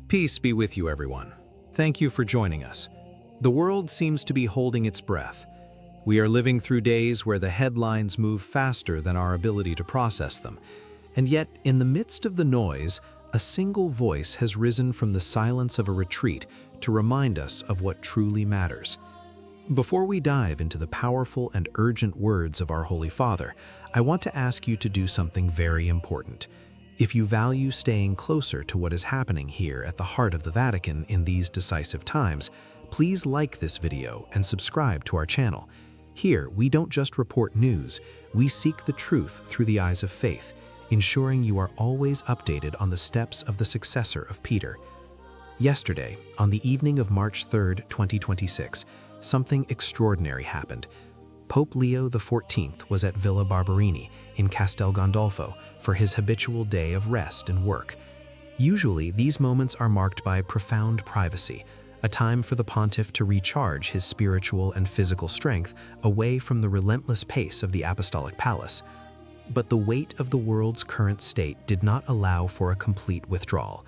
Peace be with you, everyone. Thank you for joining us. The world seems to be holding its breath. We are living through days where the headlines move faster than our ability to process them. And yet, in the midst of the noise, a single voice has risen from the silence of a retreat to remind us of what truly matters. Before we dive into the powerful and urgent words of our Holy Father, I want to ask you to do something very important. If you value staying closer to what is happening here at the heart of the Vatican in these decisive times, please like this video and subscribe to our channel. Here, we don't just report news, we seek the truth through the eyes of faith, ensuring you are always updated on the steps of the successor of Peter. Yesterday, on the evening of March 3, 2026, something extraordinary happened. Pope Leo XIV was at Villa Barberini in Castel Gandolfo for his habitual day of rest and work. Usually, these moments are marked by profound privacy, a time for the pontiff to recharge his spiritual and physical strength away from the relentless pace of the apostolic palace. But the weight of the world's current state did not allow for a complete withdrawal.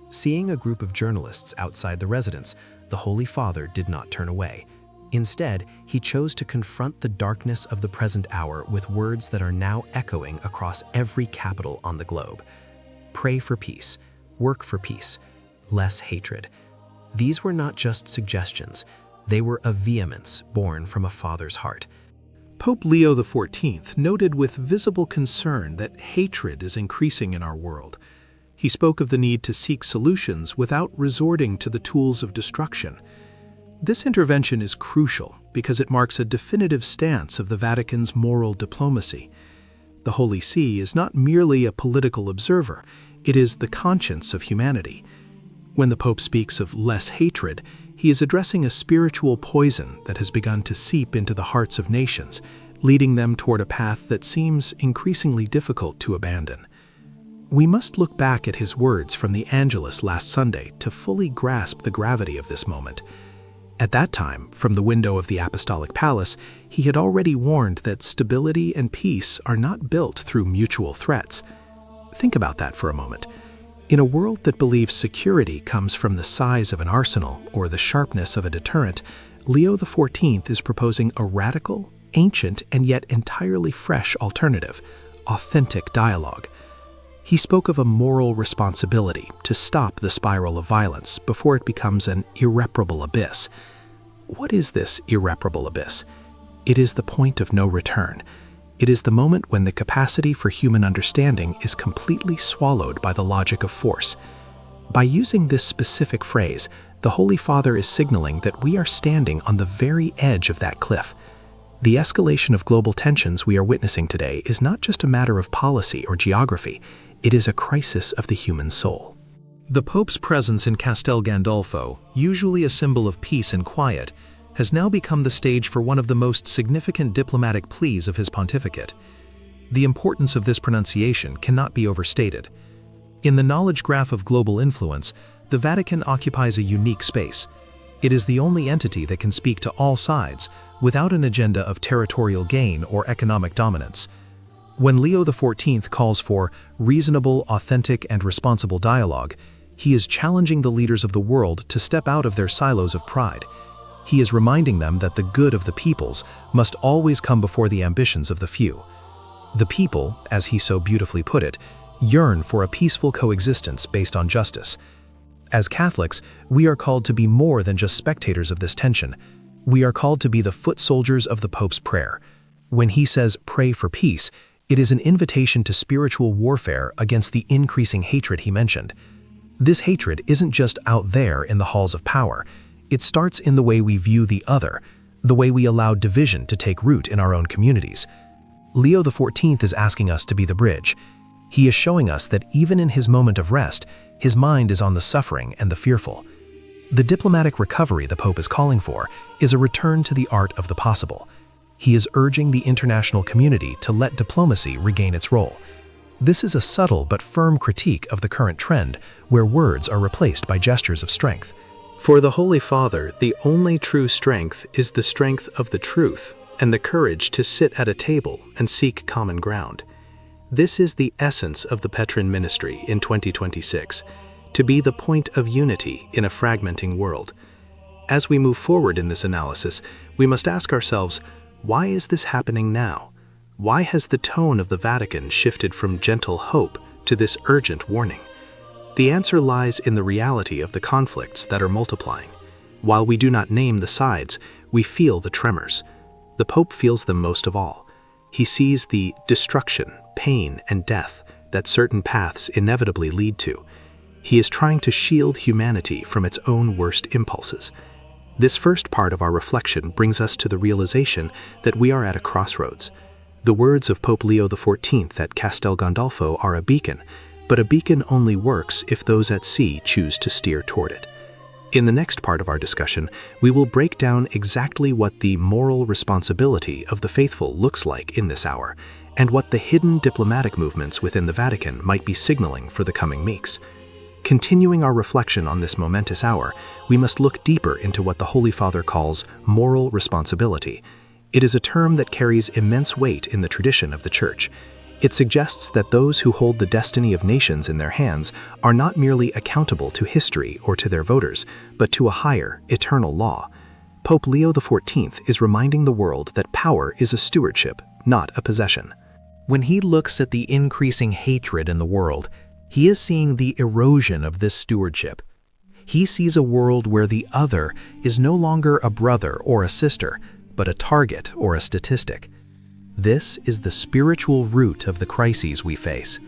Seeing a group of journalists outside the residence, the Holy Father did not turn away. Instead, he chose to confront the darkness of the present hour with words that are now echoing across every capital on the globe. Pray for peace, work for peace, less hatred. These were not just suggestions, they were a vehemence born from a father's heart. Pope Leo XIV noted with visible concern that hatred is increasing in our world. He spoke of the need to seek solutions without resorting to the tools of destruction. This intervention is crucial because it marks a definitive stance of the Vatican's moral diplomacy. The Holy See is not merely a political observer, it is the conscience of humanity. When the Pope speaks of less hatred, he is addressing a spiritual poison that has begun to seep into the hearts of nations, leading them toward a path that seems increasingly difficult to abandon. We must look back at his words from the Angelus last Sunday to fully grasp the gravity of this moment. At that time, from the window of the Apostolic Palace, he had already warned that stability and peace are not built through mutual threats. Think about that for a moment. In a world that believes security comes from the size of an arsenal or the sharpness of a deterrent, Leo XIV is proposing a radical, ancient, and yet entirely fresh alternative: authentic dialogue. He spoke of a moral responsibility to stop the spiral of violence before it becomes an irreparable abyss. What is this irreparable abyss? It is the point of no return. It is the moment when the capacity for human understanding is completely swallowed by the logic of force. By using this specific phrase, the Holy Father is signaling that we are standing on the very edge of that cliff. The escalation of global tensions we are witnessing today is not just a matter of policy or geography, it is a crisis of the human soul. The Pope's presence in Castel Gandolfo, usually a symbol of peace and quiet, has now become the stage for one of the most significant diplomatic pleas of his pontificate. The importance of this pronunciation cannot be overstated. In the knowledge graph of global influence, the Vatican occupies a unique space. It is the only entity that can speak to all sides without an agenda of territorial gain or economic dominance. When Leo XIV calls for reasonable, authentic, and responsible dialogue, he is challenging the leaders of the world to step out of their silos of pride. He is reminding them that the good of the peoples must always come before the ambitions of the few. The people, as he so beautifully put it, yearn for a peaceful coexistence based on justice. As Catholics, we are called to be more than just spectators of this tension. We are called to be the foot soldiers of the Pope's prayer. When he says, "Pray for peace," it is an invitation to spiritual warfare against the increasing hatred he mentioned. This hatred isn't just out there in the halls of power. It starts in the way we view the other, the way we allow division to take root in our own communities. Leo XIV is asking us to be the bridge. He is showing us that even in his moment of rest, his mind is on the suffering and the fearful. The diplomatic recovery the Pope is calling for is a return to the art of the possible. He is urging the international community to let diplomacy regain its role. This is a subtle but firm critique of the current trend, where words are replaced by gestures of strength. For the Holy Father, the only true strength is the strength of the truth and the courage to sit at a table and seek common ground. This is the essence of the Petrine ministry in 2026, to be the point of unity in a fragmenting world. As we move forward in this analysis, we must ask ourselves, why is this happening now? Why has the tone of the Vatican shifted from gentle hope to this urgent warning? The answer lies in the reality of the conflicts that are multiplying. While we do not name the sides, we feel the tremors. The Pope feels them most of all. He sees the destruction, pain, and death that certain paths inevitably lead to. He is trying to shield humanity from its own worst impulses. This first part of our reflection brings us to the realization that we are at a crossroads. The words of Pope Leo XIV at Castel Gandolfo are a beacon, but a beacon only works if those at sea choose to steer toward it. In the next part of our discussion, we will break down exactly what the moral responsibility of the faithful looks like in this hour, and what the hidden diplomatic movements within the Vatican might be signaling for the coming weeks. Continuing our reflection on this momentous hour, we must look deeper into what the Holy Father calls moral responsibility. It is a term that carries immense weight in the tradition of the Church. It suggests that those who hold the destiny of nations in their hands are not merely accountable to history or to their voters, but to a higher, eternal law. Pope Leo XIV is reminding the world that power is a stewardship, not a possession. When he looks at the increasing hatred in the world, he is seeing the erosion of this stewardship. He sees a world where the other is no longer a brother or a sister, but a target or a statistic. This is the spiritual root of the crises we face.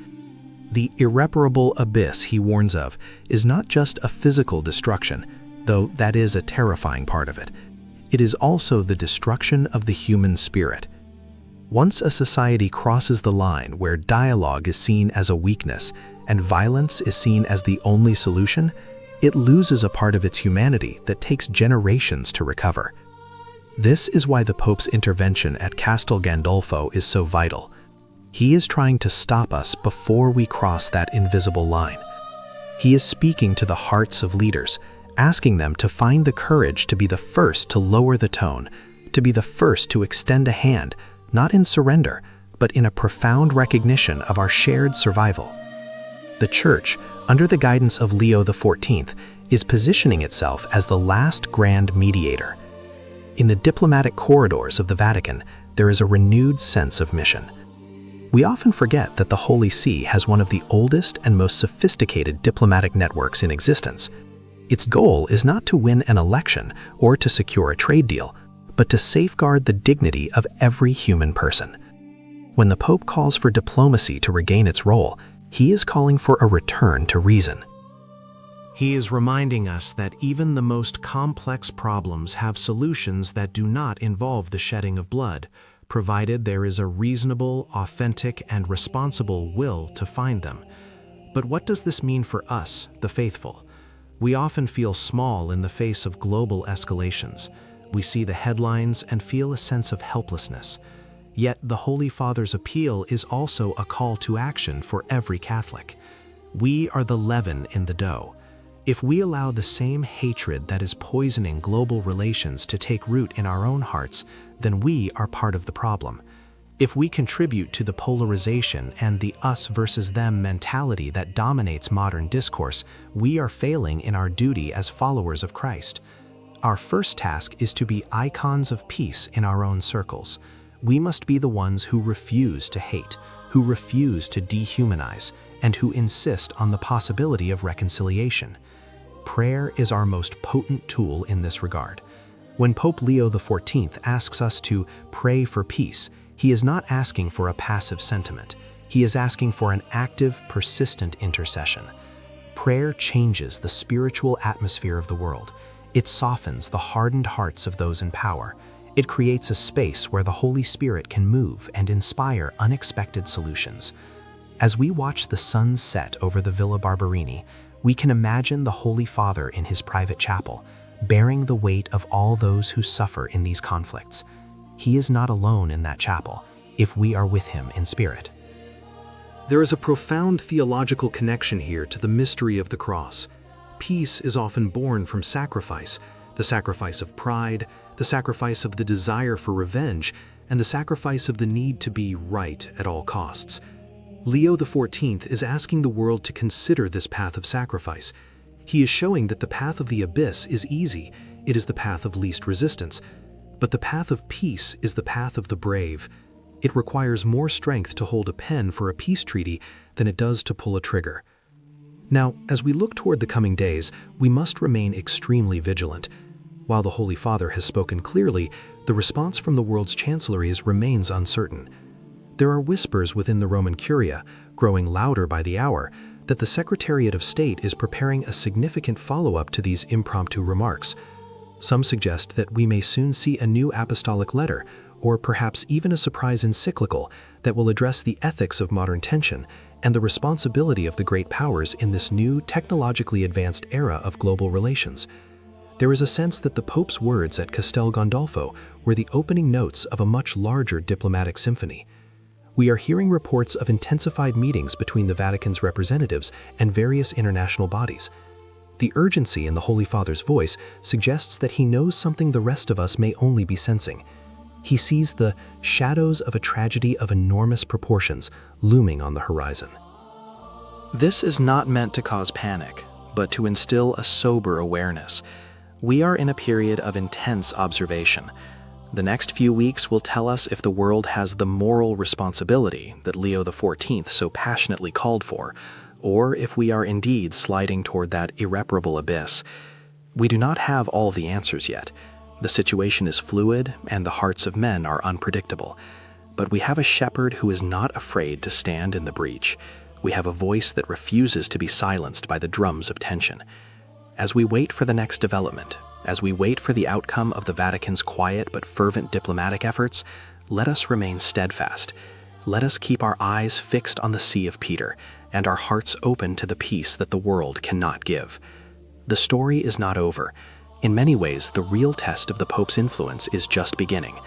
The irreparable abyss he warns of is not just a physical destruction, though that is a terrifying part of it. It is also the destruction of the human spirit. Once a society crosses the line where dialogue is seen as a weakness and violence is seen as the only solution, it loses a part of its humanity that takes generations to recover. This is why the Pope's intervention at Castel Gandolfo is so vital. He is trying to stop us before we cross that invisible line. He is speaking to the hearts of leaders, asking them to find the courage to be the first to lower the tone, to be the first to extend a hand, not in surrender, but in a profound recognition of our shared survival. The Church, under the guidance of Leo XIV, is positioning itself as the last grand mediator. In the diplomatic corridors of the Vatican, there is a renewed sense of mission. We often forget that the Holy See has one of the oldest and most sophisticated diplomatic networks in existence. Its goal is not to win an election or to secure a trade deal, but to safeguard the dignity of every human person. When the Pope calls for diplomacy to regain its role, he is calling for a return to reason. He is reminding us that even the most complex problems have solutions that do not involve the shedding of blood, provided there is a reasonable, authentic, and responsible will to find them. But what does this mean for us, the faithful? We often feel small in the face of global escalations. We see the headlines and feel a sense of helplessness. Yet the Holy Father's appeal is also a call to action for every Catholic. We are the leaven in the dough. If we allow the same hatred that is poisoning global relations to take root in our own hearts, then we are part of the problem. If we contribute to the polarization and the us versus them mentality that dominates modern discourse, we are failing in our duty as followers of Christ. Our first task is to be icons of peace in our own circles. We must be the ones who refuse to hate, who refuse to dehumanize, and who insist on the possibility of reconciliation. Prayer is our most potent tool in this regard. When Pope Leo XIV asks us to pray for peace, he is not asking for a passive sentiment. He is asking for an active, persistent intercession. Prayer changes the spiritual atmosphere of the world. It softens the hardened hearts of those in power. It creates a space where the Holy Spirit can move and inspire unexpected solutions. As we watch the sun set over the Villa Barberini, we can imagine the Holy Father in his private chapel, bearing the weight of all those who suffer in these conflicts. He is not alone in that chapel, if we are with him in spirit. There is a profound theological connection here to the mystery of the cross. Peace is often born from sacrifice, the sacrifice of pride, the sacrifice of the desire for revenge, and the sacrifice of the need to be right at all costs. Leo XIV is asking the world to consider this path of sacrifice. He is showing that the path of the abyss is easy, it is the path of least resistance. But the path of peace is the path of the brave. It requires more strength to hold a pen for a peace treaty than it does to pull a trigger. Now, as we look toward the coming days, we must remain extremely vigilant. While the Holy Father has spoken clearly, the response from the world's chancelleries remains uncertain. There are whispers within the Roman Curia, growing louder by the hour, that the Secretariat of State is preparing a significant follow-up to these impromptu remarks. Some suggest that we may soon see a new apostolic letter, or perhaps even a surprise encyclical that will address the ethics of modern tension and the responsibility of the great powers in this new technologically advanced era of global relations. There is a sense that the Pope's words at Castel Gandolfo were the opening notes of a much larger diplomatic symphony. We are hearing reports of intensified meetings between the Vatican's representatives and various international bodies. The urgency in the Holy Father's voice suggests that he knows something the rest of us may only be sensing. He sees the shadows of a tragedy of enormous proportions looming on the horizon. This is not meant to cause panic, but to instill a sober awareness. We are in a period of intense observation. The next few weeks will tell us if the world has the moral responsibility that Leo XIV so passionately called for, or if we are indeed sliding toward that irreparable abyss. We do not have all the answers yet. The situation is fluid, and the hearts of men are unpredictable. But we have a shepherd who is not afraid to stand in the breach. We have a voice that refuses to be silenced by the drums of tension. As we wait for the next development, as we wait for the outcome of the Vatican's quiet but fervent diplomatic efforts, let us remain steadfast. Let us keep our eyes fixed on the Sea of Peter and our hearts open to the peace that the world cannot give. The story is not over. In many ways, the real test of the Pope's influence is just beginning.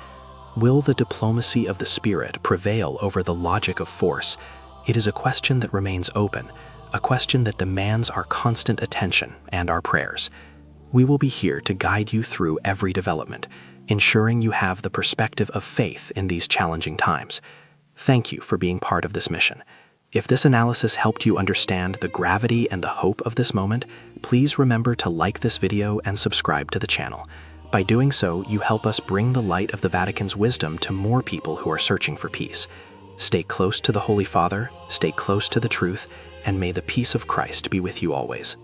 Will the diplomacy of the Spirit prevail over the logic of force? It is a question that remains open, a question that demands our constant attention and our prayers. We will be here to guide you through every development, ensuring you have the perspective of faith in these challenging times. Thank you for being part of this mission. If this analysis helped you understand the gravity and the hope of this moment, please remember to like this video and subscribe to the channel. By doing so, you help us bring the light of the Vatican's wisdom to more people who are searching for peace. Stay close to the Holy Father, stay close to the truth, and may the peace of Christ be with you always.